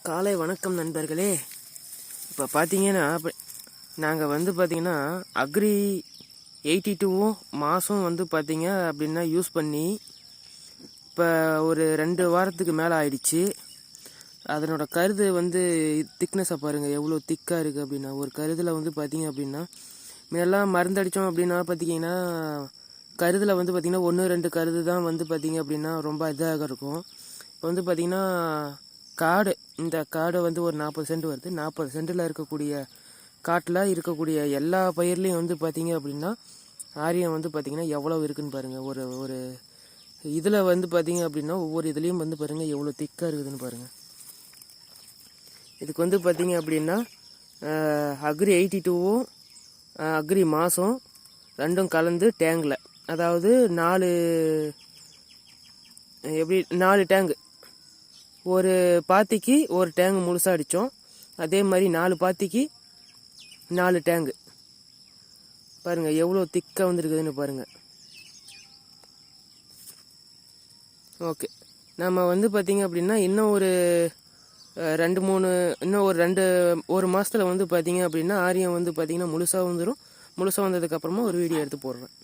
காலை வணக்கம் நண்பர்களே. இப்போ பார்த்தீங்கன்னா நாங்கள் பார்த்தீங்கன்னா அக்ரி 82வும் மாதம் பார்த்தீங்க அப்படின்னா யூஸ் பண்ணி இப்போ ஒரு 2 வாரத்துக்கு மேலே ஆயிடுச்சு. அதனோட கருது திக்னஸை பாருங்கள் எவ்வளோ திக்காக இருக்குது அப்படின்னா. ஒரு கருதில் பார்த்தீங்க அப்படின்னா முன்னெல்லாம் மருந்தடித்தோம் அப்படின்னா பார்த்தீங்கன்னா கருதில் பார்த்தீங்கன்னா 1-2 கருது தான் பார்த்தீங்க அப்படின்னா ரொம்ப இதாக இருக்கும். இப்போ பார்த்தீங்கன்னா காடு, இந்த காடு ஒரு 40 சென்ட் வருது. 40 சென்ட்டில் இருக்கக்கூடிய காட்டில் இருக்கக்கூடிய எல்லா பயிர்லேயும் பார்த்தீங்க அப்படின்னா ஆரியம் பார்த்தீங்கன்னா எவ்வளோ இருக்குதுன்னு பாருங்கள். ஒரு ஒரு இதில் பார்த்தீங்க அப்படின்னா ஒவ்வொரு இதுலேயும் பாருங்கள் எவ்வளோ திக்காக இருக்குதுன்னு பாருங்கள். இதுக்கு பார்த்தீங்க அப்படின்னா அக்ரி 82வும் அக்ரி மாதம் ரெண்டும் கலந்து டேங்கில், அதாவது 4 டேங்கு, ஒரு பாத்திக்கு ஒரு டேங்கு முழுசாக அடித்தோம். அதே மாதிரி 4 பாத்திக்கு 4 டேங்கு. பாருங்கள் எவ்வளோ திக்காக வந்துருக்குதுன்னு பாருங்கள். ஓகே, நம்ம பார்த்தீங்க அப்படின்னா இன்னும் ஒரு 1 மாதத்தில் பார்த்தீங்க அப்படின்னா ஆரியம் பார்த்தீங்கன்னா முழுசாக வந்துடும். முழுசாக வந்ததுக்கப்புறமா ஒரு வீடியோ எடுத்து போடுறேன்.